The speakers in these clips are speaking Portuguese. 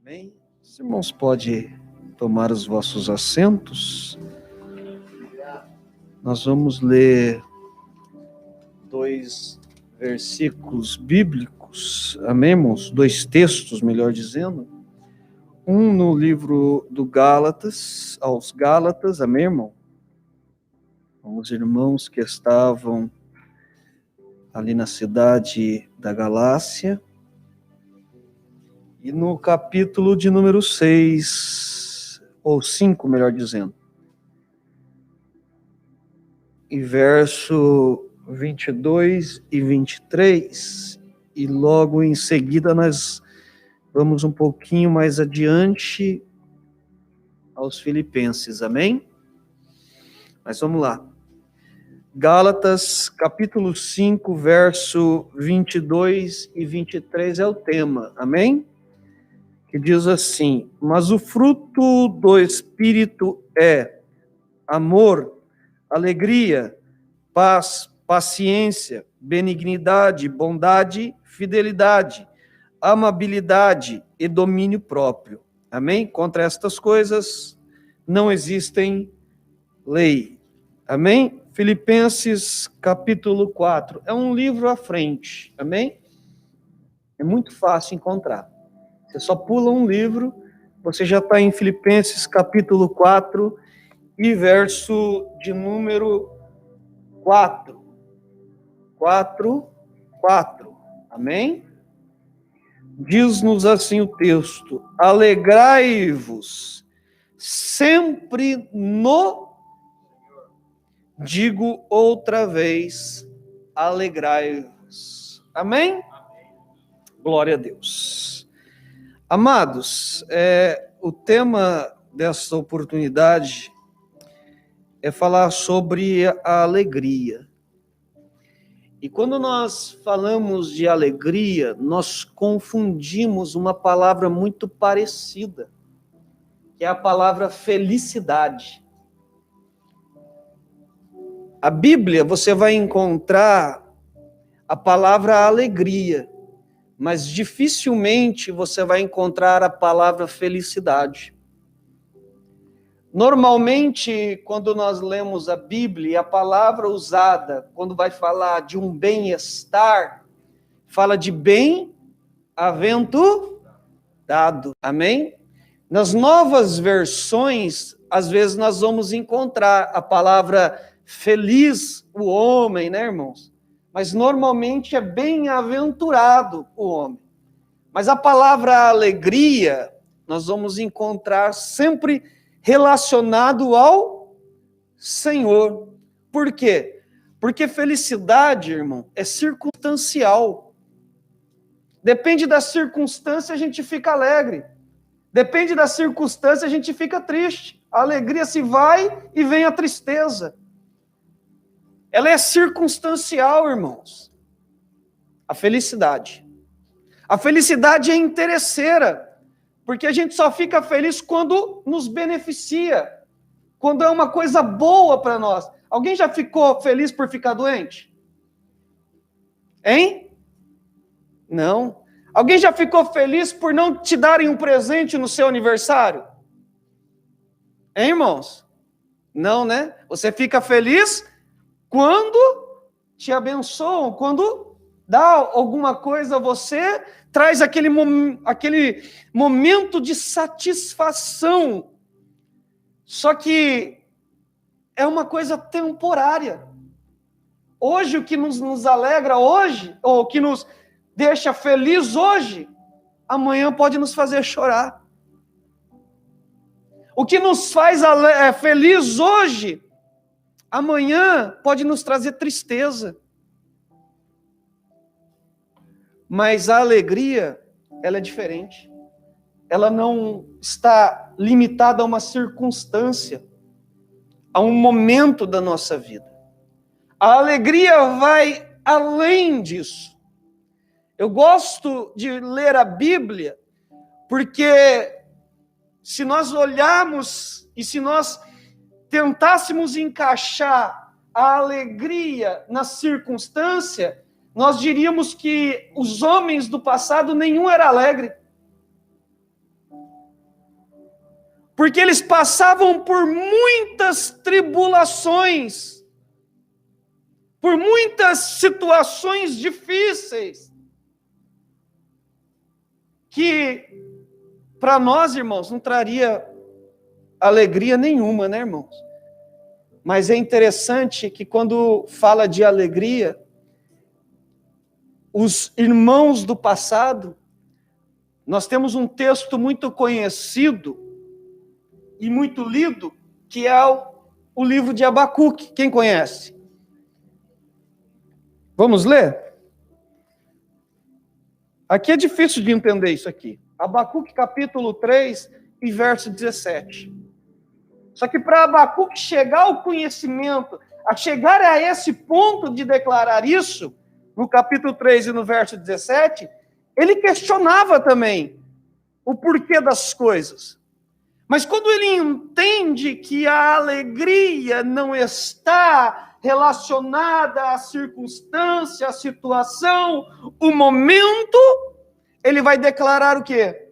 Amém? Os irmãos podem tomar os vossos assentos. Nós vamos ler 2 versículos bíblicos, amém, irmãos? 2 textos, melhor dizendo. Um no livro do Gálatas, aos Gálatas, amém, irmão? Os irmãos que estavam ali na cidade da Galácia. E no capítulo de número 6, ou 5, melhor dizendo. E verso 22 e 23. E logo em seguida nós vamos um pouquinho mais adiante aos Filipenses, amém? Mas vamos lá. Gálatas, capítulo 5, verso 22 e 23 é o tema, amém? Que diz assim: mas o fruto do Espírito é amor, alegria, paz, paciência, benignidade, bondade, fidelidade, amabilidade e domínio próprio. Amém? Contra estas coisas não existem lei. Amém? Filipenses capítulo 4. É um livro à frente. Amém? É muito fácil encontrar. Você só pula um livro, você já está em Filipenses capítulo 4 e verso de número 4. 4. Amém? Diz-nos assim o texto: alegrai-vos sempre no... Digo outra vez, alegrai-vos. Amém? Glória a Deus. Amados, o tema dessa oportunidade é falar sobre a alegria. E quando nós falamos de alegria, nós confundimos uma palavra muito parecida, que é a palavra felicidade. A Bíblia, você vai encontrar a palavra alegria, mas dificilmente você vai encontrar a palavra felicidade. Normalmente, quando nós lemos a Bíblia, a palavra usada, quando vai falar de um bem-estar, fala de bem-aventurado. Amém? Nas novas versões, às vezes nós vamos encontrar a palavra feliz o homem, né, irmãos? Mas normalmente é bem-aventurado o homem. Mas a palavra alegria, nós vamos encontrar sempre relacionado ao Senhor. Por quê? Porque felicidade, irmão, é circunstancial. Depende da circunstância, a gente fica alegre. Depende da circunstância, a gente fica triste. A alegria se vai e vem a tristeza. Ela é circunstancial, irmãos. A felicidade. A felicidade é interesseira, porque a gente só fica feliz quando nos beneficia, quando é uma coisa boa para nós. Alguém já ficou feliz por ficar doente? Hein? Não. Alguém já ficou feliz por não te darem um presente no seu aniversário? Hein, irmãos? Não, né? Você fica feliz quando te abençoam, quando dá alguma coisa a você, traz aquele momento de satisfação. Só que é uma coisa temporária. Hoje, o que nos alegra hoje, ou o que nos deixa feliz hoje, amanhã pode nos fazer chorar. O que nos faz feliz hoje, amanhã pode nos trazer tristeza. Mas a alegria, ela é diferente. Ela não está limitada a uma circunstância, a um momento da nossa vida. A alegria vai além disso. Eu gosto de ler a Bíblia, porque se nós olharmos e se nós tentássemos encaixar a alegria na circunstância, nós diríamos que os homens do passado, nenhum era alegre. Porque eles passavam por muitas tribulações, por muitas situações difíceis, que para nós, irmãos, não traria alegria nenhuma, né, irmãos? Mas é interessante que quando fala de alegria, os irmãos do passado, nós temos um texto muito conhecido e muito lido, que é o livro de Abacuque. Quem conhece? Vamos ler? Aqui é difícil de entender isso aqui. Abacuque capítulo 3 e verso 17. Só que para Abacuque chegar ao conhecimento, a chegar a esse ponto de declarar isso, no capítulo 3 e no verso 17, ele questionava também o porquê das coisas. Mas quando ele entende que a alegria não está relacionada à circunstância, à situação, o momento, ele vai declarar o quê?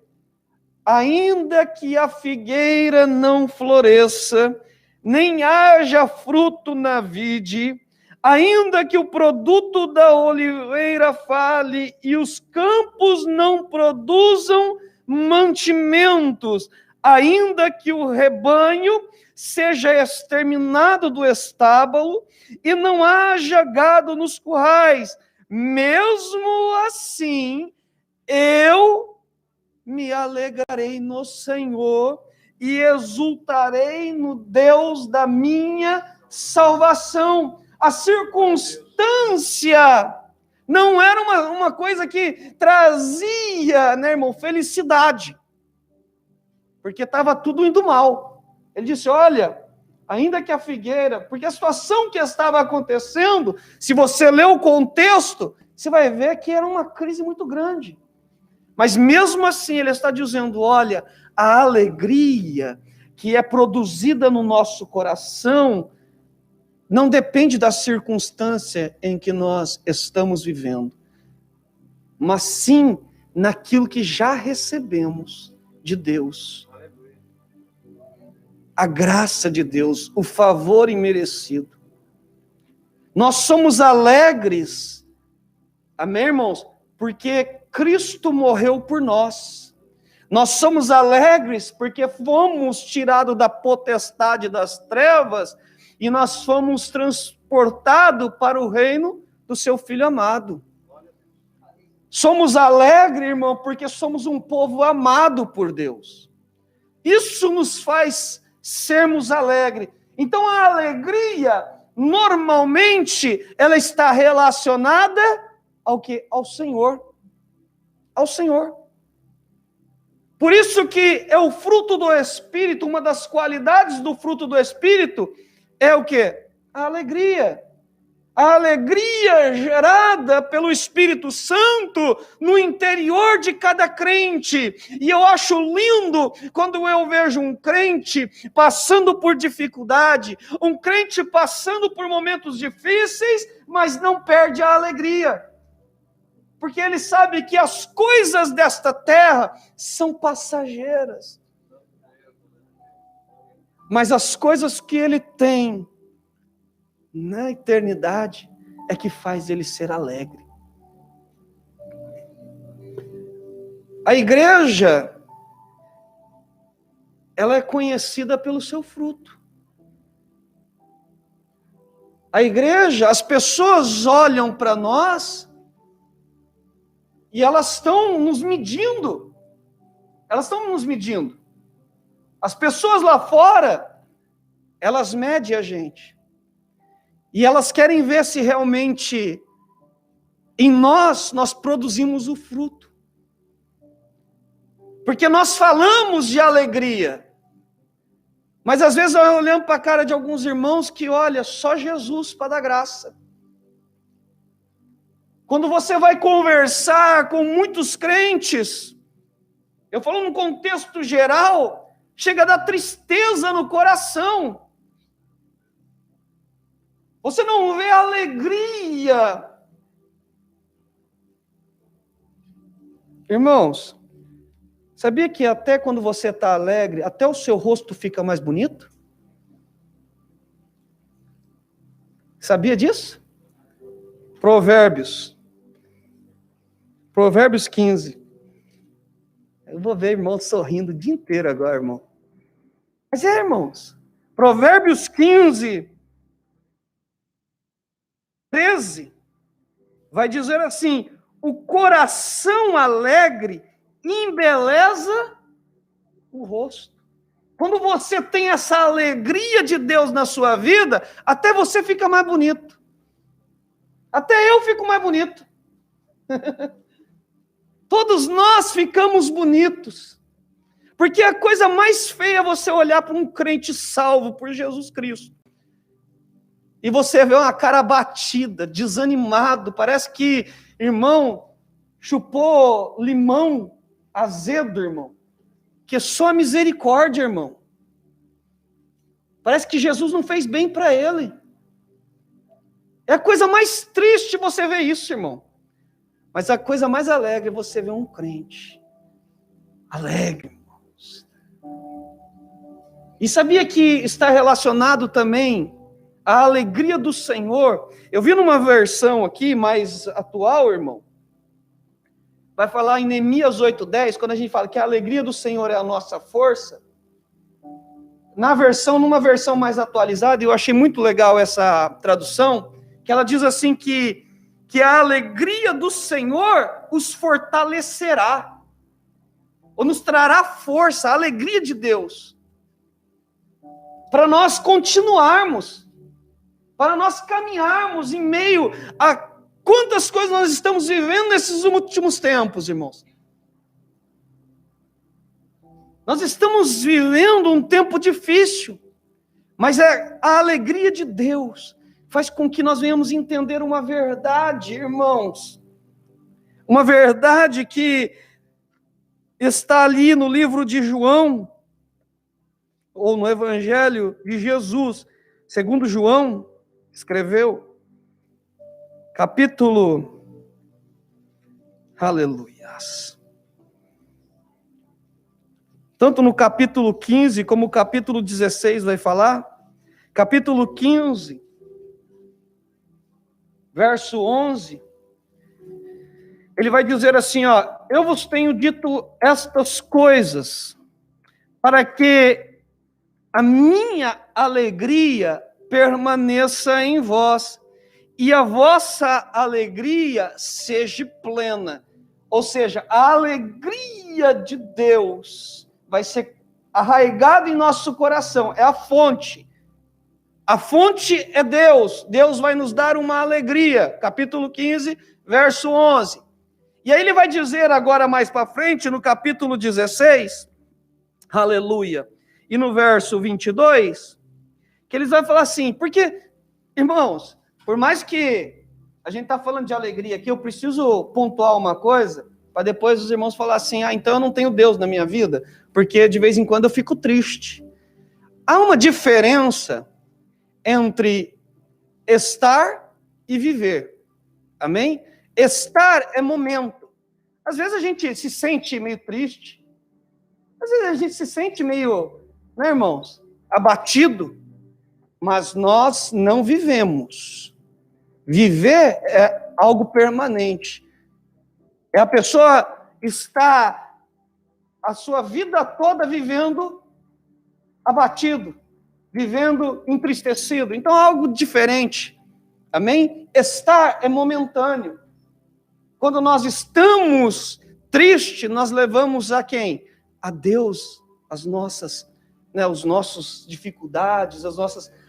Ainda que a figueira não floresça, nem haja fruto na vide, ainda que o produto da oliveira fale e os campos não produzam mantimentos, ainda que o rebanho seja exterminado do estábulo e não haja gado nos currais, mesmo assim eu me alegrarei no Senhor e exultarei no Deus da minha salvação. A circunstância não era uma coisa que trazia, né, irmão, felicidade, porque estava tudo indo mal. Ele disse, olha, ainda que a figueira, porque a situação que estava acontecendo, se você ler o contexto, você vai ver que era uma crise muito grande. Mas mesmo assim ele está dizendo, olha, a alegria que é produzida no nosso coração não depende da circunstância em que nós estamos vivendo, mas sim naquilo que já recebemos de Deus. A graça de Deus, o favor imerecido. Nós somos alegres, amém, irmãos? Porque Cristo morreu por nós. Nós somos alegres porque fomos tirados da potestade das trevas e nós fomos transportados para o reino do seu Filho amado. Somos alegres, irmão, porque somos um povo amado por Deus. Isso nos faz sermos alegres. Então a alegria, normalmente, ela está relacionada ao quê? Ao Senhor. Ao Senhor. Por isso que é o fruto do Espírito, uma das qualidades do fruto do Espírito é o quê? A alegria. A alegria gerada pelo Espírito Santo no interior de cada crente. E eu acho lindo quando eu vejo um crente passando por dificuldade, um crente passando por momentos difíceis, mas não perde a alegria. Porque ele sabe que as coisas desta terra são passageiras. Mas as coisas que ele tem na eternidade é que faz ele ser alegre. A igreja, ela é conhecida pelo seu fruto. A igreja, as pessoas olham para nós e elas estão nos medindo. Elas estão nos medindo. As pessoas lá fora, elas medem a gente. E elas querem ver se realmente em nós produzimos o fruto. Porque nós falamos de alegria. Mas às vezes eu olhando para a cara de alguns irmãos que, olha, só Jesus para dar graça. Quando você vai conversar com muitos crentes, eu falo num contexto geral, chega a dar tristeza no coração. Você não vê alegria Irmãos, sabia que até quando você está alegre, até o seu rosto fica mais bonito? Sabia disso? Provérbios 15. Eu vou ver irmão sorrindo o dia inteiro agora, irmão. Mas irmãos, Provérbios 15, 13, vai dizer assim: o coração alegre embeleza o rosto. Quando você tem essa alegria de Deus na sua vida, até você fica mais bonito. Até eu fico mais bonito. Todos nós ficamos bonitos. Porque a coisa mais feia é você olhar para um crente salvo por Jesus Cristo. E você vê uma cara abatida, desanimado. Parece que, irmão, chupou limão azedo, irmão. Que é só misericórdia, irmão. Parece que Jesus não fez bem para ele. É a coisa mais triste você ver isso, irmão. Mas a coisa mais alegre é você ver um crente alegre, irmãos. E sabia que está relacionado também à alegria do Senhor? Eu vi numa versão aqui mais atual, irmão. Vai falar em Neemias 8:10, quando a gente fala que a alegria do Senhor é a nossa força. Numa versão mais atualizada, eu achei muito legal essa tradução, que ela diz assim que a alegria do Senhor os fortalecerá, ou nos trará força, a alegria de Deus, para nós continuarmos, para nós caminharmos em meio a quantas coisas nós estamos vivendo nesses últimos tempos, irmãos. Nós estamos vivendo um tempo difícil, mas a alegria de Deus faz com que nós venhamos entender uma verdade, irmãos. Uma verdade que está ali no livro de João, ou no Evangelho de Jesus, segundo João escreveu, capítulo, aleluias, tanto no capítulo 15 como o capítulo 16 vai falar. Capítulo 15, verso 11, ele vai dizer assim, ó: eu vos tenho dito estas coisas, para que a minha alegria permaneça em vós, e a vossa alegria seja plena. Ou seja, a alegria de Deus vai ser arraigada em nosso coração, é a fonte. A fonte é Deus. Deus vai nos dar uma alegria. Capítulo 15, verso 11. E aí ele vai dizer agora mais para frente, no capítulo 16, aleluia, e no verso 22, que eles vão falar assim, porque, irmãos, por mais que a gente está falando de alegria aqui, eu preciso pontuar uma coisa, para depois os irmãos falar assim, então eu não tenho Deus na minha vida, porque de vez em quando eu fico triste. Há uma diferença entre estar e viver, amém? Estar é momento. Às vezes a gente se sente meio triste, às vezes a gente se sente meio, né, irmãos, abatido, mas nós não vivemos. Viver é algo permanente. É a pessoa está a sua vida toda vivendo abatido, vivendo entristecido. Então é algo diferente. Amém? Estar é momentâneo. Quando nós estamos tristes, nós levamos a quem? A Deus as nossas, né, os nossos dificuldades,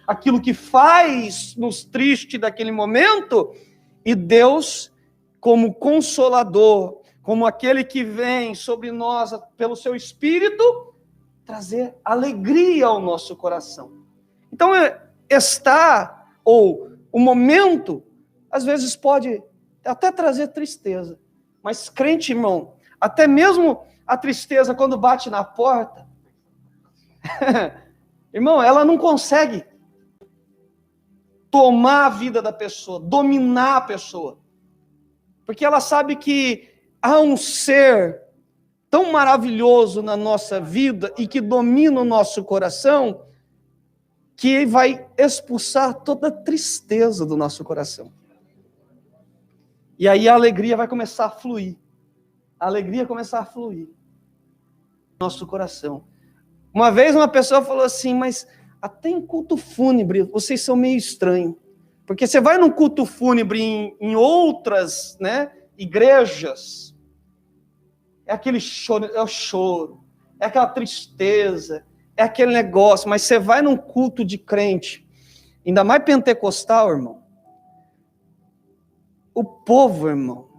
aquilo que faz nos tristes daquele momento, e Deus, como consolador, como aquele que vem sobre nós pelo seu Espírito, trazer alegria ao nosso coração. Então, estar, ou o momento, às vezes pode até trazer tristeza, mas crente, irmão, até mesmo a tristeza quando bate na porta, irmão, ela não consegue tomar a vida da pessoa, dominar a pessoa, porque ela sabe que há um ser tão maravilhoso na nossa vida e que domina o nosso coração, que vai expulsar toda a tristeza do nosso coração. E aí a alegria vai começar a fluir. A alegria começar a fluir no nosso coração. Uma vez uma pessoa falou assim, mas até em culto fúnebre vocês são meio estranhos. Porque você vai num culto fúnebre em outras, né, igrejas, é aquele choro, é o choro, é aquela tristeza, é aquele negócio, mas você vai num culto de crente, ainda mais pentecostal, irmão, o povo, irmão,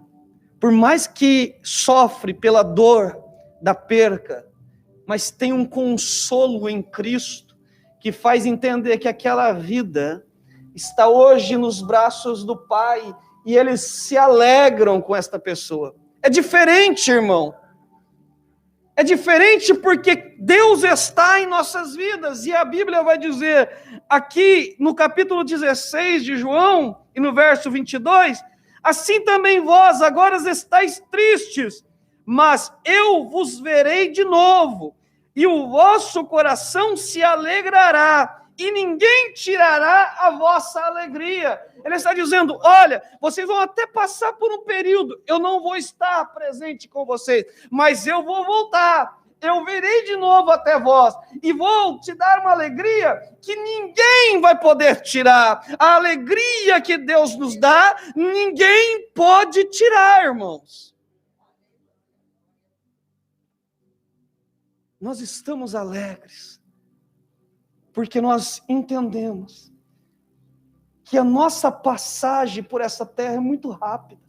por mais que sofre pela dor da perca, mas tem um consolo em Cristo, que faz entender que aquela vida está hoje nos braços do Pai, e eles se alegram com esta pessoa. É diferente, irmão. É diferente porque Deus está em nossas vidas, e a Bíblia vai dizer, aqui no capítulo 16 de João, e no verso 22, assim também vós agora estáis tristes, mas eu vos verei de novo, e o vosso coração se alegrará, e ninguém tirará a vossa alegria. Ele está dizendo, olha, vocês vão até passar por um período, eu não vou estar presente com vocês, mas eu vou voltar, eu virei de novo até vós, e vou te dar uma alegria que ninguém vai poder tirar. A alegria que Deus nos dá, ninguém pode tirar, irmãos. Nós estamos alegres, porque nós entendemos que a nossa passagem por essa terra é muito rápida.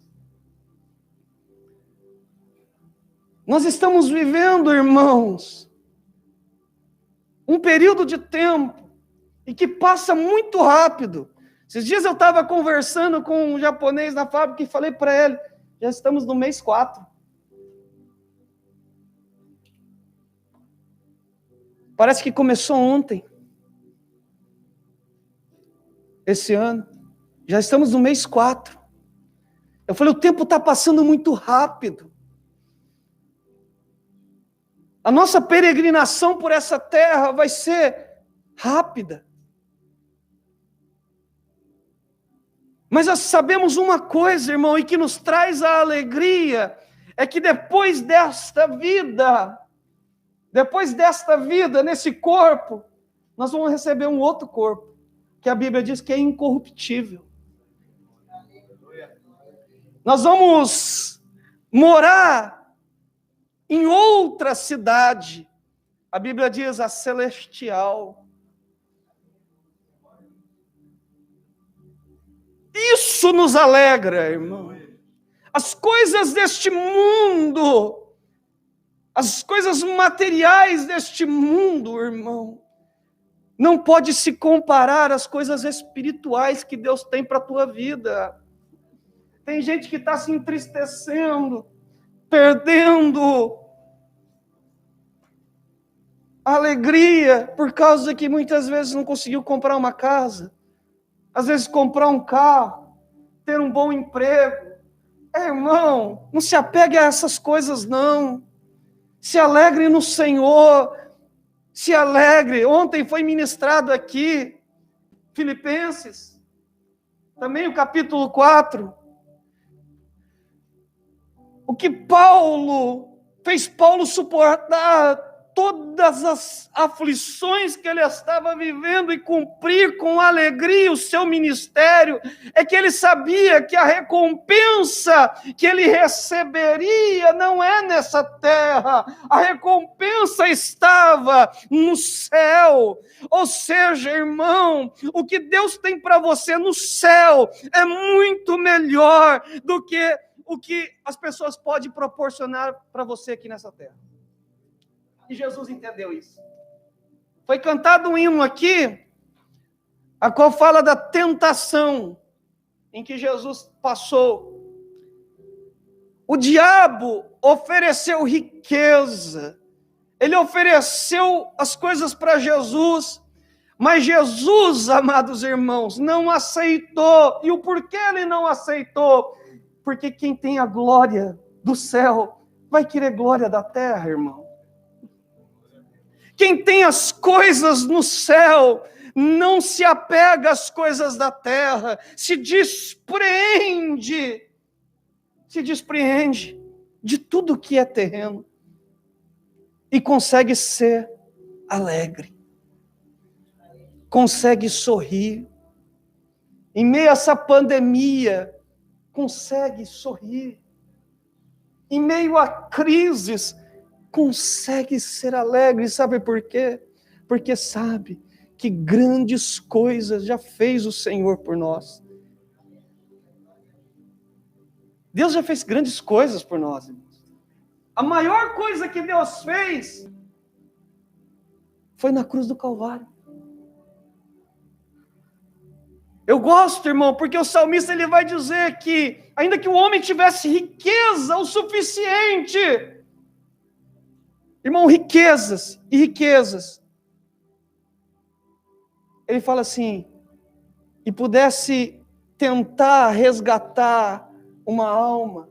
Nós estamos vivendo, irmãos, um período de tempo e que passa muito rápido. Esses dias eu estava conversando com um japonês na fábrica e falei para ele, já estamos no mês 4. Parece que começou ontem. Esse ano, já estamos no mês 4. Eu falei, o tempo está passando muito rápido. A nossa peregrinação por essa terra vai ser rápida. Mas nós sabemos uma coisa, irmão, e que nos traz a alegria, é que depois desta vida, nesse corpo, nós vamos receber um outro corpo, que a Bíblia diz que é incorruptível. Nós vamos morar em outra cidade. A Bíblia diz a celestial. Isso nos alegra, irmão. As coisas deste mundo, as coisas materiais deste mundo, irmão, não pode se comparar às coisas espirituais que Deus tem para a tua vida. Tem gente que está se entristecendo, perdendo a alegria, por causa que muitas vezes não conseguiu comprar uma casa, às vezes comprar um carro, ter um bom emprego. Irmão, não se apegue a essas coisas, não. Se alegre no Senhor. Se alegre. Ontem foi ministrado aqui, Filipenses, também o capítulo 4. O que fez Paulo suportar todas as aflições que ele estava vivendo e cumprir com alegria o seu ministério, é que ele sabia que a recompensa que ele receberia não é nessa terra, a recompensa estava no céu. Ou seja, irmão, o que Deus tem para você no céu é muito melhor do que o que as pessoas podem proporcionar para você aqui nessa terra. E Jesus entendeu isso. Foi cantado um hino aqui, a qual fala da tentação em que Jesus passou. O diabo ofereceu riqueza, ele ofereceu as coisas para Jesus, mas Jesus, amados irmãos, não aceitou. E o porquê ele não aceitou? Porque quem tem a glória do céu vai querer glória da terra, irmão? Quem tem as coisas no céu não se apega às coisas da terra, se despreende de tudo que é terreno e consegue ser alegre, consegue sorrir. Em meio a essa pandemia, consegue sorrir. Em meio a crises, consegue ser alegre. Sabe por quê? Porque sabe que grandes coisas já fez o Senhor por nós. Deus já fez grandes coisas por nós, irmãos. A maior coisa que Deus fez foi na cruz do Calvário. Eu gosto, irmão, porque o salmista ele vai dizer que, ainda que o homem tivesse riqueza o suficiente, irmão, riquezas e riquezas, ele fala assim, e pudesse tentar resgatar uma alma,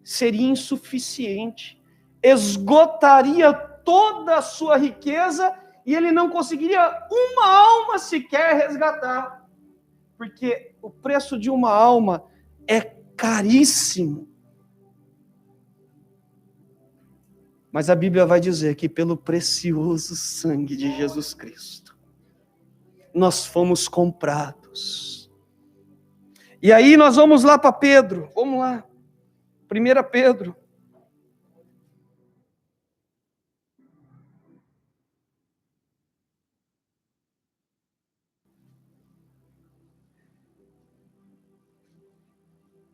seria insuficiente, esgotaria toda a sua riqueza e ele não conseguiria uma alma sequer resgatar. Porque o preço de uma alma é caríssimo. Mas a Bíblia vai dizer que pelo precioso sangue de Jesus Cristo, nós fomos comprados. E aí nós vamos lá para Pedro, vamos lá, 1 Pedro.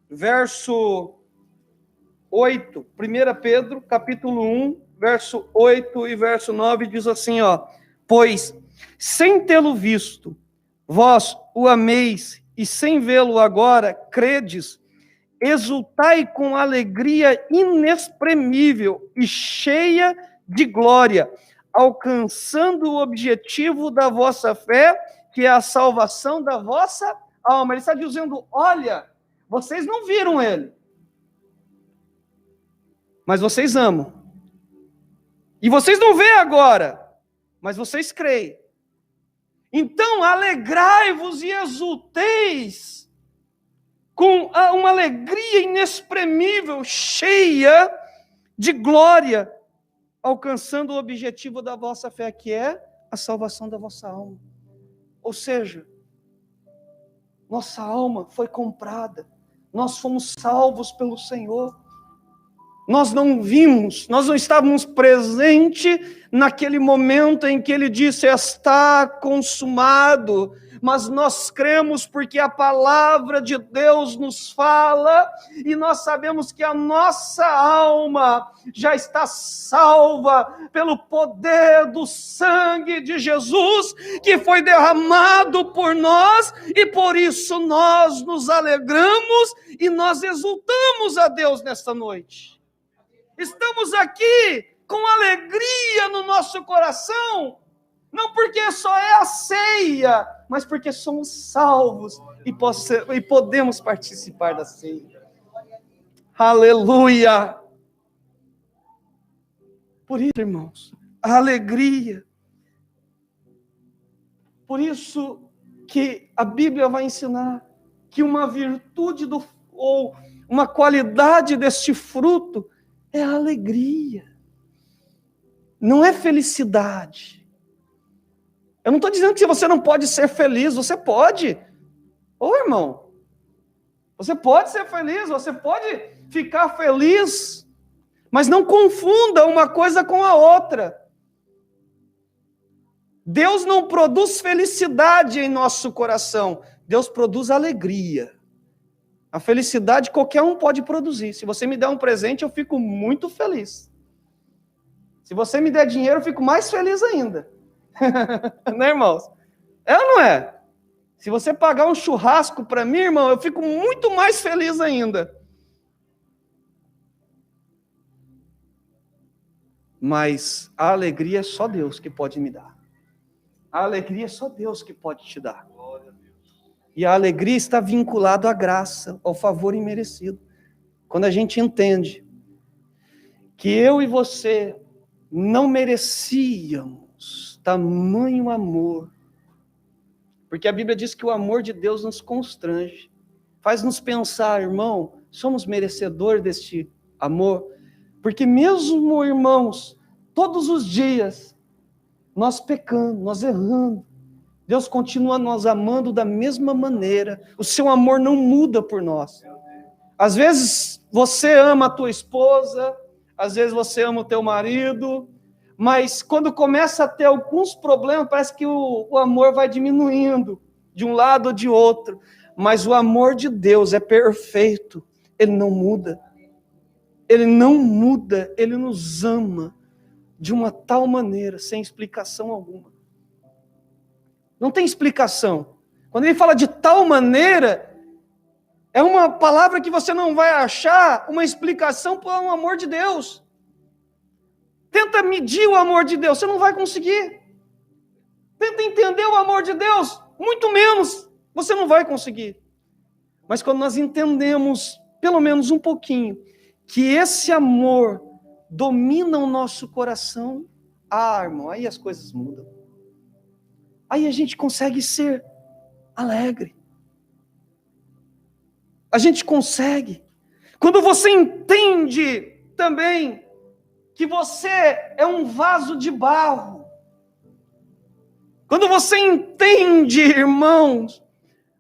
Verso 8, 1 Pedro, capítulo 1, verso 8 e verso 9, diz assim, ó, pois, sem tê-lo visto, vós o ameis, e sem vê-lo agora, credes, exultai com alegria inexprimível e cheia de glória, alcançando o objetivo da vossa fé, que é a salvação da vossa alma. Ele está dizendo, olha, vocês não viram ele, mas vocês amam. E vocês não veem agora, mas vocês creem. Então, alegrai-vos e exulteis com uma alegria inexprimível, cheia de glória, alcançando o objetivo da vossa fé, que é a salvação da vossa alma. Ou seja, nossa alma foi comprada. Nós fomos salvos pelo Senhor. Nós não vimos, nós não estávamos presentes naquele momento em que Ele disse, está consumado, mas nós cremos porque a palavra de Deus nos fala, e nós sabemos que a nossa alma já está salva pelo poder do sangue de Jesus, que foi derramado por nós, e por isso nós nos alegramos, e nós exultamos a Deus nesta noite. Estamos aqui com alegria no nosso coração, não porque só é a ceia, mas porque somos salvos e podemos participar da ceia. Aleluia! Por isso, irmãos, a alegria. Por isso que a Bíblia vai ensinar que uma virtude ou uma qualidade deste fruto é a alegria, não é felicidade. Eu não estou dizendo que você não pode ser feliz, você pode. Ô irmão, você pode ser feliz, você pode ficar feliz, mas não confunda uma coisa com a outra. Deus não produz felicidade em nosso coração, Deus produz alegria. A felicidade qualquer um pode produzir. Se você me der um presente, eu fico muito feliz. Se você me der dinheiro, eu fico mais feliz ainda. Né, irmãos? É ou não é? Se você pagar um churrasco para mim, irmão, eu fico muito mais feliz ainda. Mas a alegria é só Deus que pode me dar. A alegria é só Deus que pode te dar. E a alegria está vinculada à graça, ao favor imerecido. quando a gente entende que eu e você não merecíamos tamanho amor, porque a Bíblia diz que o amor de Deus nos constrange, faz-nos pensar, irmão, somos merecedores deste amor, porque mesmo, irmãos, todos os dias, nós pecando, nós errando, Deus continua nos amando da mesma maneira, o seu amor não muda por nós. Às vezes você ama a tua esposa, às vezes você ama o teu marido, mas quando começa a ter alguns problemas, parece que o amor vai diminuindo, de um lado ou de outro. Mas o amor de Deus é perfeito, ele não muda. Ele não muda, ele nos ama de uma tal maneira, sem explicação alguma. Não tem explicação. Quando ele fala de tal maneira, é uma palavra que você não vai achar uma explicação para o amor de Deus. Tenta medir o amor de Deus, você não vai conseguir. Tenta entender o amor de Deus, muito menos, você não vai conseguir. Mas quando nós entendemos, pelo menos um pouquinho, que esse amor domina o nosso coração, irmão, aí as coisas mudam. Aí a gente consegue ser alegre. A gente consegue. Quando você entende também que você é um vaso de barro. Quando você entende, irmãos,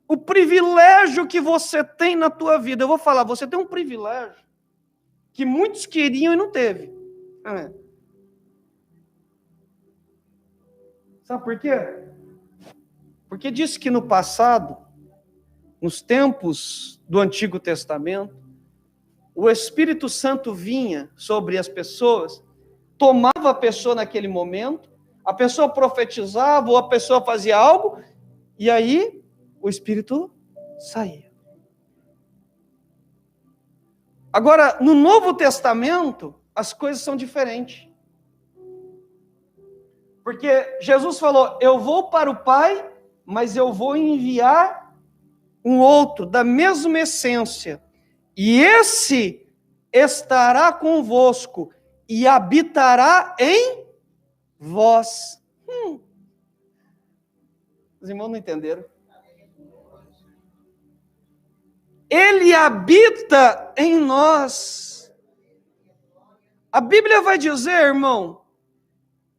o privilégio que você tem na tua vida. Eu vou falar, você tem um privilégio que muitos queriam e não teve. Sabe por quê? Porque diz que no passado, nos tempos do Antigo Testamento, o Espírito Santo vinha sobre as pessoas, tomava a pessoa naquele momento, a pessoa profetizava ou a pessoa fazia algo, e aí o Espírito saía. Agora, no Novo Testamento, as coisas são diferentes. Porque Jesus falou, eu vou para o Pai, mas eu vou enviar um outro, da mesma essência. E esse estará convosco e habitará em vós. Os irmãos não entenderam? Ele habita em nós. A Bíblia vai dizer, irmão,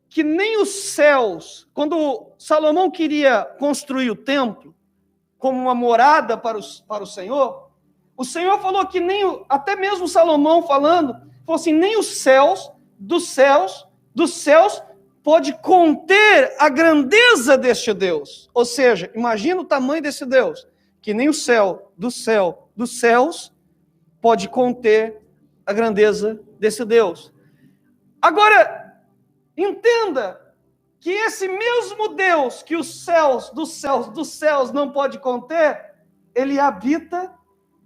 que nem os céus, quando Salomão queria construir o templo, como uma morada para o Senhor, o Senhor falou que nem, até mesmo Salomão falou assim, nem os céus, dos céus, pode conter a grandeza deste Deus. Ou seja, imagina o tamanho desse Deus, que nem o céu, dos céus, pode conter a grandeza desse Deus. Agora, entenda que esse mesmo Deus que os céus, dos céus não pode conter, ele habita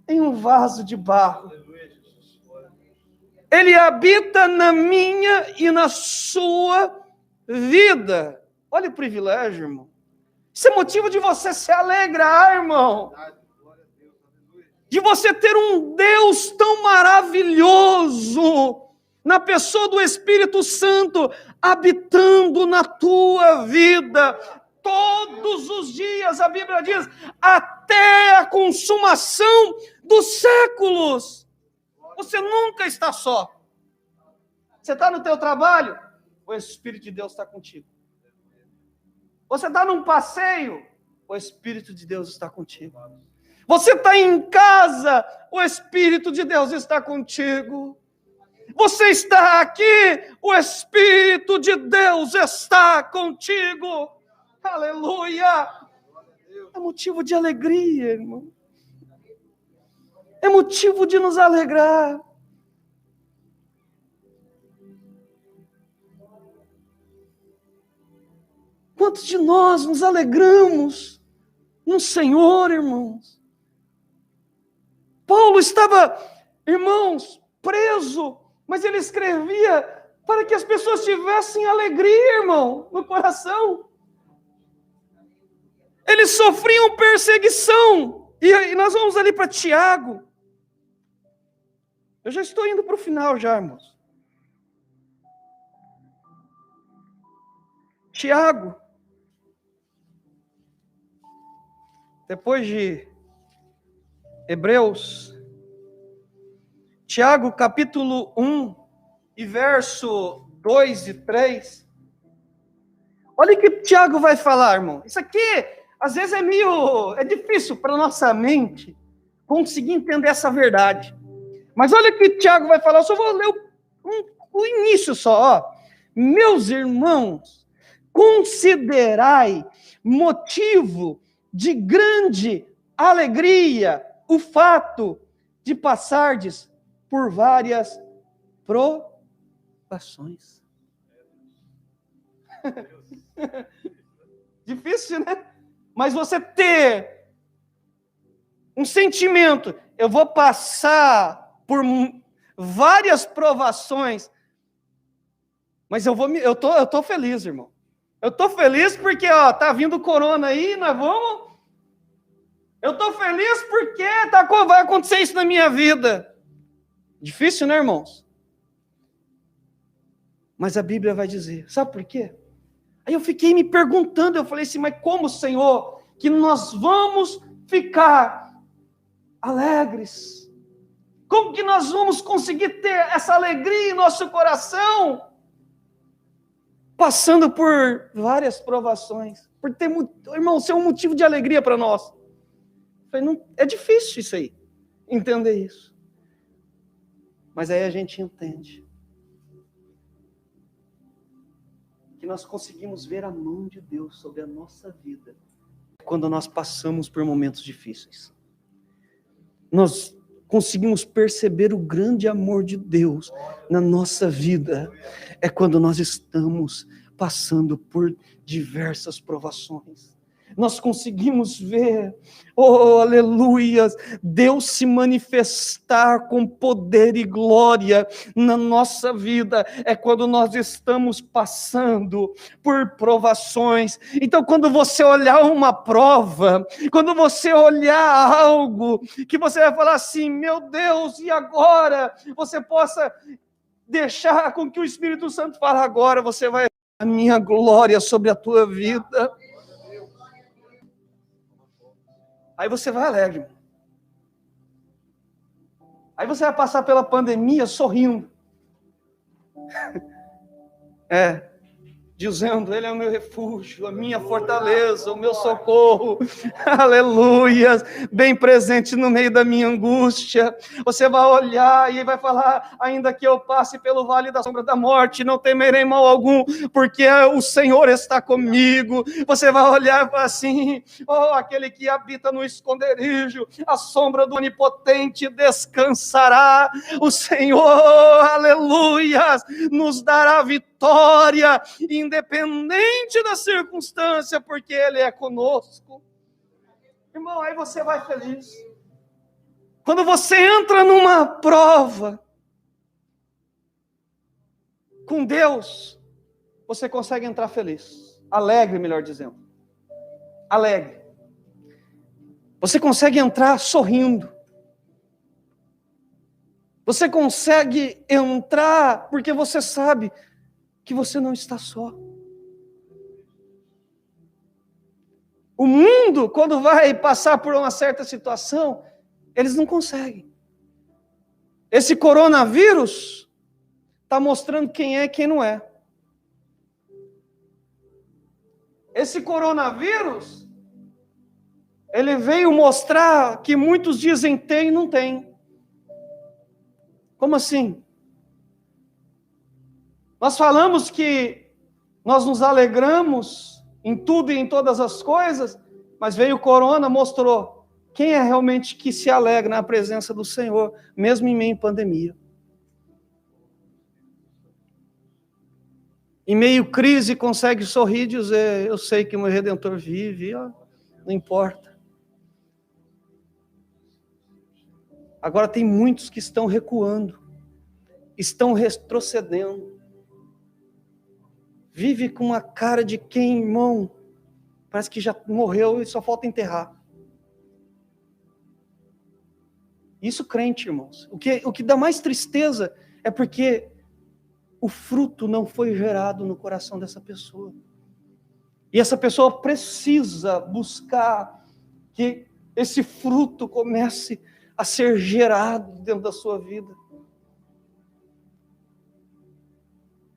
em um vaso de barro. Ele habita na minha e na sua vida. Olha o privilégio, irmão. Isso é motivo de você se alegrar, irmão. De você ter um Deus tão maravilhoso na pessoa do Espírito Santo, habitando na tua vida, todos os dias, a Bíblia diz, até a consumação dos séculos. Você nunca está só. Você está no teu trabalho, o Espírito de Deus está contigo. Você está num passeio, o Espírito de Deus está contigo. Você está em casa, o Espírito de Deus está contigo. Você está aqui, o Espírito de Deus está contigo. Aleluia! É motivo de alegria, irmão. É motivo de nos alegrar. Quantos de nós nos alegramos no Senhor, irmãos? Paulo estava, irmãos, preso, mas ele escrevia para que as pessoas tivessem alegria, irmão, no coração. Eles sofriam perseguição. E nós vamos ali para Tiago. Eu já estou indo para o final já, irmãos. Tiago, depois de Hebreus, Tiago capítulo 1 e verso 2 e 3. Olha o que Tiago vai falar, irmão. Isso aqui, às vezes, é difícil para nossa mente conseguir entender essa verdade. Mas olha o que Tiago vai falar, eu só vou ler o início só. Ó. Meus irmãos, considerai motivo de grande alegria o fato de passardes por várias provações. Difícil, né? Mas você ter um sentimento, eu vou passar por várias provações, mas eu tô feliz, irmão. Eu tô feliz porque, tá vindo corona aí, nós vamos. Eu tô feliz porque vai acontecer isso na minha vida. Difícil, né, irmãos? Mas a Bíblia vai dizer, sabe por quê? Aí eu fiquei me perguntando, eu falei assim, mas como, Senhor, que nós vamos ficar alegres? Como que nós vamos conseguir ter essa alegria em nosso coração? Passando por várias provações, por ter, irmão, ser um motivo de alegria para nós. Eu falei, não, é difícil isso aí, entender isso. Mas aí a gente entende que nós conseguimos ver a mão de Deus sobre a nossa vida quando nós passamos por momentos difíceis. Nós conseguimos perceber o grande amor de Deus na nossa vida é quando nós estamos passando por diversas provações. Nós conseguimos ver, aleluias, Deus se manifestar com poder e glória na nossa vida, é quando nós estamos passando por provações. Então, quando você olhar uma prova, quando você olhar algo, que você vai falar assim, meu Deus, e agora? Você possa deixar com que o Espírito Santo fale agora, você vai ver a minha glória sobre a tua vida. Aí você vai alegre. Aí você vai passar pela pandemia sorrindo. Dizendo, Ele é o meu refúgio, a minha fortaleza, o meu socorro, aleluias, bem presente no meio da minha angústia. Você vai olhar e vai falar, ainda que eu passe pelo vale da sombra da morte, não temerei mal algum, porque o Senhor está comigo. Você vai olhar e falar assim, aquele que habita no esconderijo, a sombra do Onipotente descansará. O Senhor, aleluias, nos dará vitória, independente da circunstância, porque Ele é conosco. Irmão, aí você vai feliz. Quando você entra numa prova com Deus, você consegue entrar feliz, alegre, melhor dizendo. Alegre. Você consegue entrar sorrindo. Você consegue entrar porque você sabe que você não está só. O mundo, quando vai passar por uma certa situação, eles não conseguem. Esse coronavírus está mostrando quem é e quem não é. Esse coronavírus, ele veio mostrar que muitos dizem tem e não tem. Como assim? Nós falamos que nós nos alegramos em tudo e em todas as coisas, mas veio o corona, mostrou quem é realmente que se alegra na presença do Senhor, mesmo em meio à pandemia. Em meio à crise, consegue sorrir e dizer, eu sei que o meu Redentor vive, não importa. Agora tem muitos que estão recuando, estão retrocedendo. Vive com uma cara de quem, irmão, parece que já morreu e só falta enterrar. Isso crente, irmãos. O que dá mais tristeza é porque o fruto não foi gerado no coração dessa pessoa. E essa pessoa precisa buscar que esse fruto comece a ser gerado dentro da sua vida.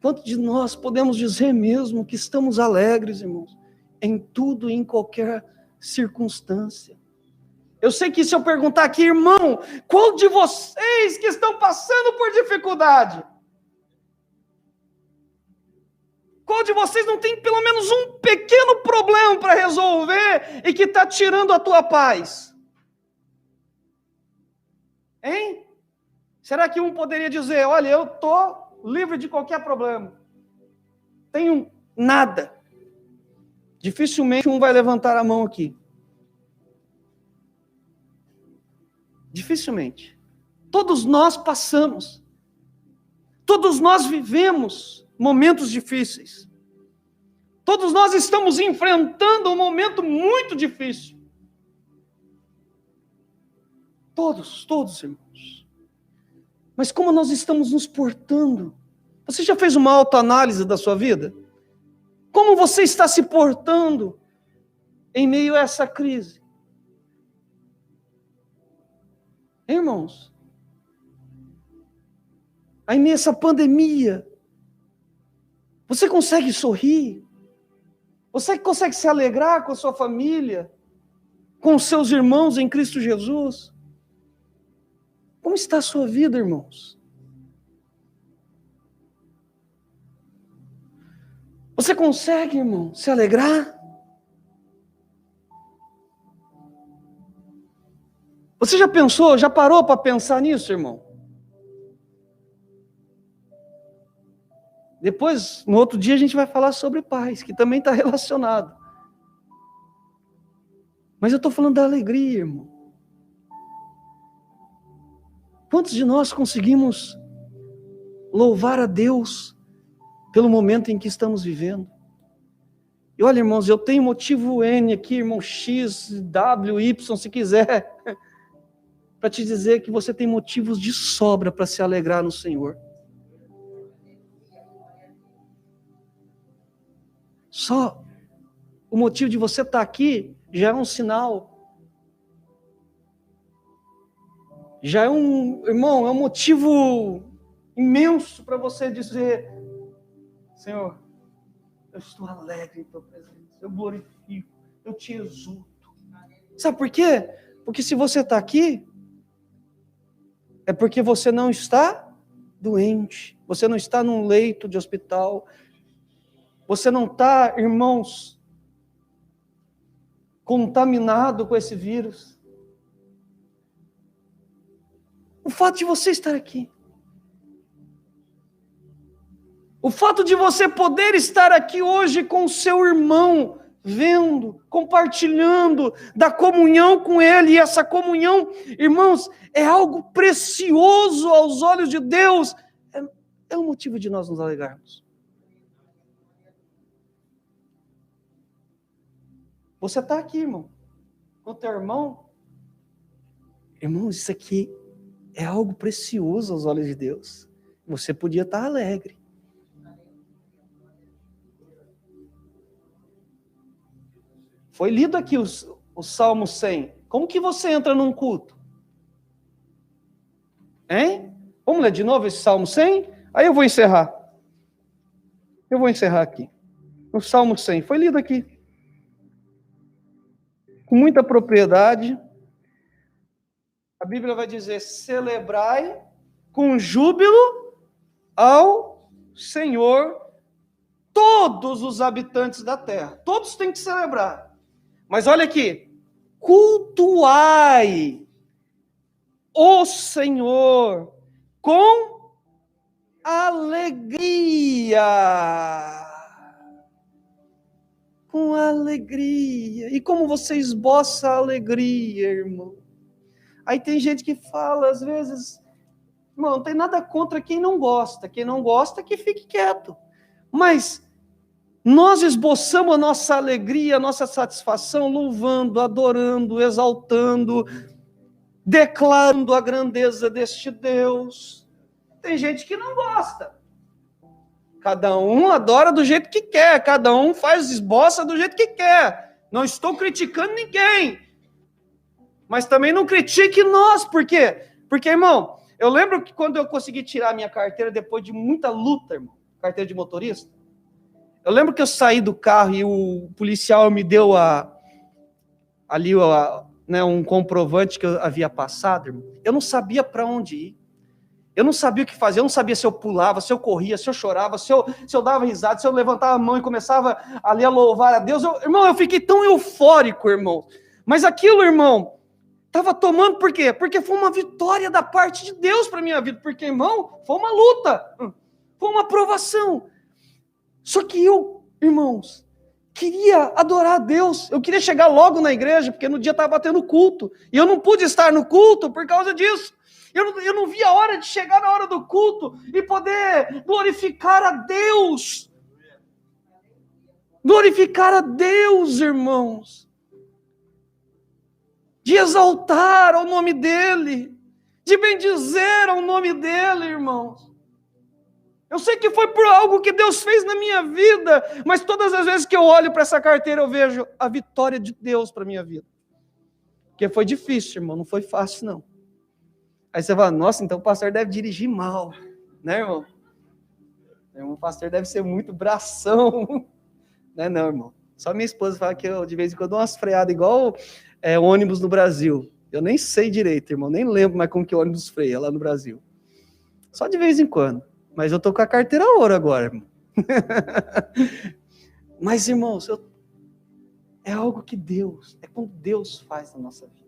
Quanto de nós podemos dizer mesmo que estamos alegres, irmãos, em tudo e em qualquer circunstância? Eu sei que se eu perguntar aqui, irmão, qual de vocês que estão passando por dificuldade? Qual de vocês não tem pelo menos um pequeno problema para resolver e que está tirando a tua paz? Hein? Será que um poderia dizer, olha, eu estou livre de qualquer problema? Tenho nada. Dificilmente um vai levantar a mão aqui. Dificilmente. Todos nós passamos. Todos nós vivemos momentos difíceis. Todos nós estamos enfrentando um momento muito difícil. Todos, irmãos. Mas como nós estamos nos portando? Você já fez uma autoanálise da sua vida? Como você está se portando em meio a essa crise? Hein, irmãos? Aí, nessa pandemia, você consegue sorrir? Você consegue se alegrar com a sua família? Com os seus irmãos em Cristo Jesus? Como está a sua vida, irmãos? Você consegue, irmão, se alegrar? Você já pensou, já parou para pensar nisso, irmão? Depois, no outro dia, a gente vai falar sobre paz, que também está relacionado. Mas eu estou falando da alegria, irmão. Quantos de nós conseguimos louvar a Deus pelo momento em que estamos vivendo? E olha, irmãos, eu tenho motivo N aqui, irmão, X, W, Y, se quiser, para te dizer que você tem motivos de sobra para se alegrar no Senhor. Só o motivo de você estar aqui já é um sinal. Já é irmão, é um motivo imenso para você dizer, Senhor, eu estou alegre em tua presença, eu glorifico, eu te exulto. Sabe por quê? Porque se você está aqui, é porque você não está doente, você não está num leito de hospital, você não está, irmãos, contaminado com esse vírus. O fato de você estar aqui, o fato de você poder estar aqui hoje com o seu irmão, vendo, compartilhando da comunhão com ele, e essa comunhão, irmãos, é algo precioso aos olhos de Deus, é um motivo de nós nos alegrarmos. Você está aqui, irmão, com o teu irmão. Irmãos, isso aqui é algo precioso aos olhos de Deus. Você podia estar alegre. Foi lido aqui o Salmo 100. Como que você entra num culto? Hein? Vamos ler de novo esse Salmo 100? Aí eu vou encerrar. Eu vou encerrar aqui. O Salmo 100. Foi lido aqui. Com muita propriedade. A Bíblia vai dizer, celebrai com júbilo ao Senhor todos os habitantes da terra. Todos têm que celebrar. Mas olha aqui, cultuai o Senhor com alegria. Com alegria. E como você esboça a alegria, irmão? Aí tem gente que fala, às vezes, irmão, não tem nada contra quem não gosta. Quem não gosta, que fique quieto. Mas nós esboçamos a nossa alegria, a nossa satisfação, louvando, adorando, exaltando, declarando a grandeza deste Deus. Tem gente que não gosta. Cada um adora do jeito que quer, cada um faz esboça do jeito que quer. Não estou criticando ninguém. Mas também não critique nós, por quê? Porque, irmão, eu lembro que quando eu consegui tirar a minha carteira depois de muita luta, irmão, carteira de motorista, eu lembro que eu saí do carro e o policial me deu um comprovante que eu havia passado, irmão. Eu não sabia para onde ir. Eu não sabia o que fazer, eu não sabia se eu pulava, se eu corria, se eu chorava, se eu dava risada, se eu levantava a mão e começava ali a louvar a Deus. Irmão, eu fiquei tão eufórico, irmão. Mas aquilo, irmão, estava tomando, por quê? Porque foi uma vitória da parte de Deus para a minha vida. Porque, irmão, foi uma luta, foi uma provação. Só que eu, irmãos, queria adorar a Deus. Eu queria chegar logo na igreja, porque no dia estava tendo culto. E eu não pude estar no culto por causa disso. Eu não vi a hora de chegar na hora do culto e poder glorificar a Deus. Glorificar a Deus, irmãos. De exaltar ao nome dEle. De bendizer ao nome dEle, irmãos. Eu sei que foi por algo que Deus fez na minha vida, mas todas as vezes que eu olho para essa carteira, eu vejo a vitória de Deus para a minha vida. Porque foi difícil, irmão, não foi fácil, não. Aí você fala, nossa, então o pastor deve dirigir mal, né, irmão? O pastor deve ser muito bração. Não, irmão. Só minha esposa fala que eu, de vez em quando, dou umas freadas igual ônibus no Brasil. Eu nem sei direito, irmão, nem lembro mais como que o ônibus freia lá no Brasil. Só de vez em quando. Mas eu tô com a carteira ouro agora, irmão. Mas, irmãos, é algo que Deus, é como Deus faz na nossa vida.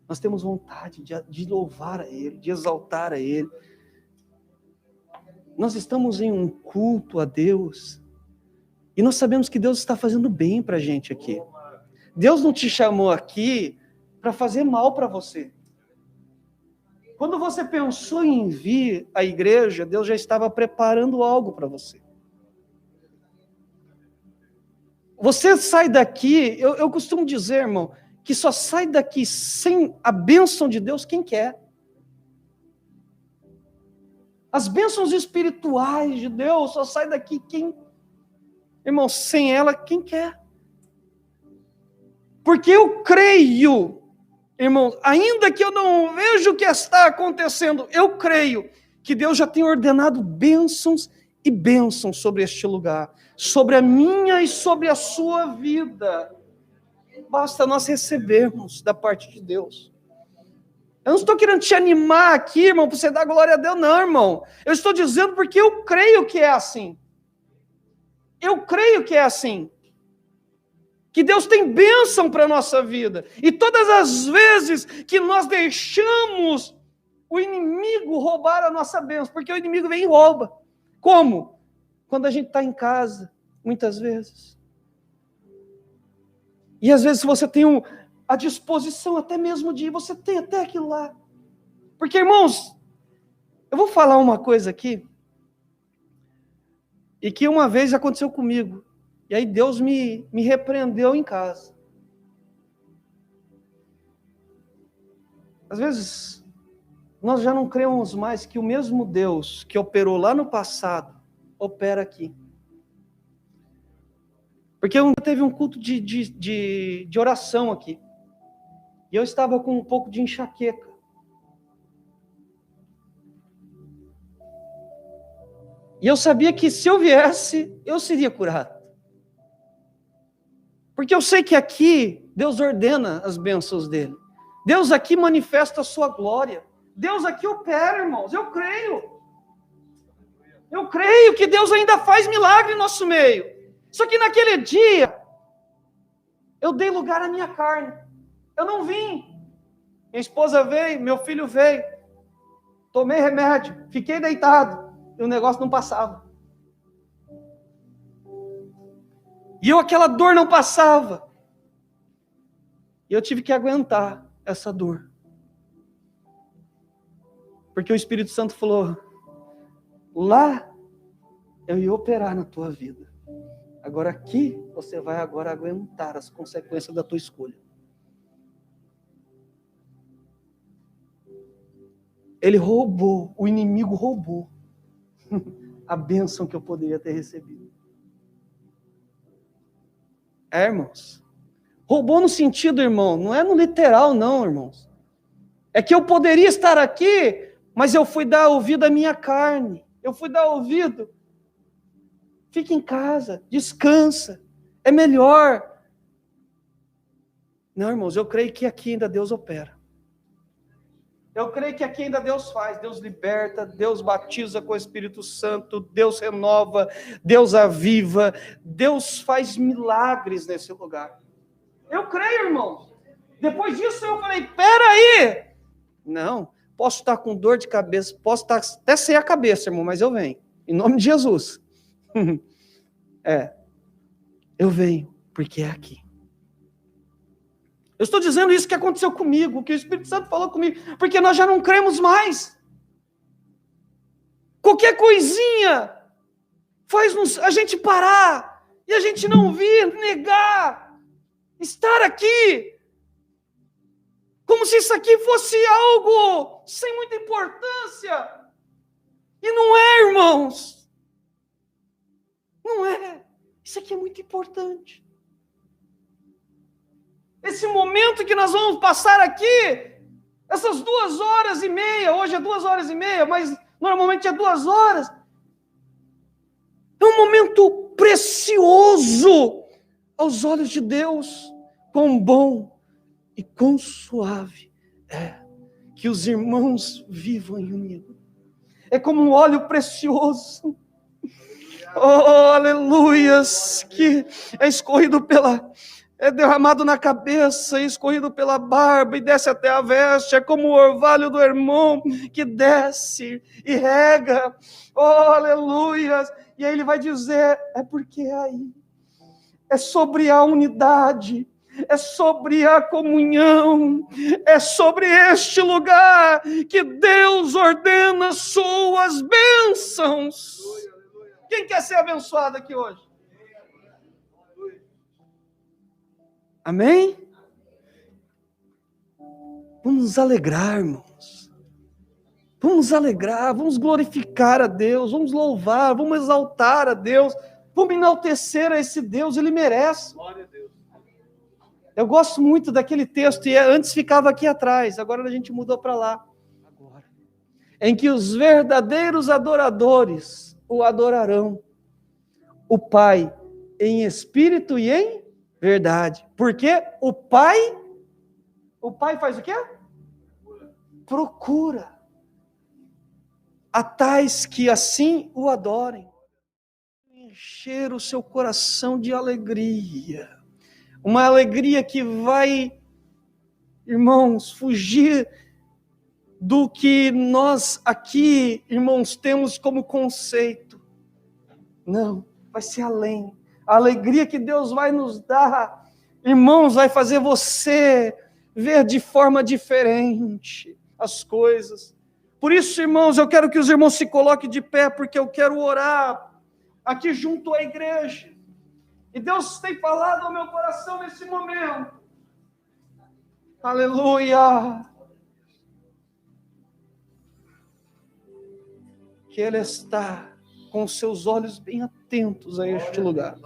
Nós temos vontade de louvar a Ele, de exaltar a Ele. Nós estamos em um culto a Deus. E nós sabemos que Deus está fazendo bem para a gente aqui. Deus não te chamou aqui para fazer mal para você. Quando você pensou em vir à igreja, Deus já estava preparando algo para você. Você sai daqui, eu costumo dizer, irmão, que só sai daqui sem a bênção de Deus quem quer. As bênçãos espirituais de Deus só sai daqui quem, irmão, sem ela quem quer. Porque eu creio, irmão, ainda que eu não veja o que está acontecendo, eu creio que Deus já tem ordenado bênçãos e bênçãos sobre este lugar, sobre a minha e sobre a sua vida. Basta nós recebermos da parte de Deus. Eu não estou querendo te animar aqui, irmão, para você dar glória a Deus, não, irmão. Eu estou dizendo porque eu creio que é assim. Eu creio que é assim. Que Deus tem bênção para a nossa vida. E todas as vezes que nós deixamos o inimigo roubar a nossa bênção, porque o inimigo vem e rouba. Como? Quando a gente está em casa, muitas vezes. E às vezes você tem a disposição até mesmo de ir, você tem até aquilo lá. Porque, irmãos, eu vou falar uma coisa aqui, e que uma vez aconteceu comigo, e aí Deus me repreendeu em casa. Às vezes, nós já não cremos mais que o mesmo Deus que operou lá no passado, opera aqui. Porque teve um culto de oração aqui. E eu estava com um pouco de enxaqueca. E eu sabia que se eu viesse, eu seria curado. Porque eu sei que aqui Deus ordena as bênçãos dele. Deus aqui manifesta a sua glória. Deus aqui opera, irmãos. Eu creio. Eu creio que Deus ainda faz milagre em nosso meio. Só que naquele dia, eu dei lugar à minha carne. Eu não vim. Minha esposa veio, meu filho veio. Tomei remédio, fiquei deitado. E o negócio não passava. E aquela dor não passava. E eu tive que aguentar essa dor. Porque o Espírito Santo falou, lá eu ia operar na tua vida. Agora aqui, você vai agora aguentar as consequências da tua escolha. Ele roubou, o inimigo roubou a bênção que eu poderia ter recebido. Irmãos, roubou no sentido, irmão, não é no literal não, irmãos. É que eu poderia estar aqui, mas eu fui dar ouvido à minha carne. Eu fui dar ouvido. Fica em casa, descansa, é melhor. Não, irmãos, eu creio que aqui ainda Deus opera. Eu creio que aqui ainda Deus faz, Deus liberta, Deus batiza com o Espírito Santo, Deus renova, Deus aviva, Deus faz milagres nesse lugar. Eu creio, irmãos. Depois disso eu falei, peraí. Não, posso estar com dor de cabeça, posso estar até sem a cabeça, irmão, mas eu venho. Em nome de Jesus. Eu venho, porque é aqui. Eu estou dizendo isso que aconteceu comigo, que o Espírito Santo falou comigo, porque nós já não cremos mais. Qualquer coisinha faz a gente parar, e a gente não vir, negar, estar aqui, como se isso aqui fosse algo sem muita importância. E não é, irmãos. Não é. Isso aqui é muito importante. Esse momento que nós vamos passar aqui, essas 2h30, hoje é 2h30, mas normalmente é 2 horas, é um momento precioso aos olhos de Deus. Quão bom e quão suave é que os irmãos vivam em união. É como um óleo precioso, oh, aleluias, que é escorrido é derramado na cabeça, escorrido pela barba e desce até a veste. É como o orvalho do irmão que desce e rega, oh, aleluias. E aí ele vai dizer, é porque aí é sobre a unidade, é sobre a comunhão, é sobre este lugar que Deus ordena suas bênçãos. Quem quer ser abençoado aqui hoje? Amém? Vamos nos alegrar, irmãos. Vamos nos alegrar, vamos glorificar a Deus, vamos louvar, vamos exaltar a Deus, vamos enaltecer a esse Deus, Ele merece. Glória a Deus. Eu gosto muito daquele texto, e antes ficava aqui atrás, agora a gente mudou para lá. Agora. Em que os verdadeiros adoradores o adorarão, o Pai, em espírito e em verdade. Porque o Pai faz o quê? Procura a tais que assim o adorem. Encher o seu coração de alegria. Uma alegria que vai, irmãos, fugir do que nós aqui, irmãos, temos como conceito. Não, vai ser além. A alegria que Deus vai nos dar, irmãos, vai fazer você ver de forma diferente as coisas. Por isso, irmãos, eu quero que os irmãos se coloquem de pé, porque eu quero orar aqui junto à igreja. E Deus tem falado ao meu coração nesse momento. Aleluia! Que Ele está com seus olhos bem atentos a este lugar.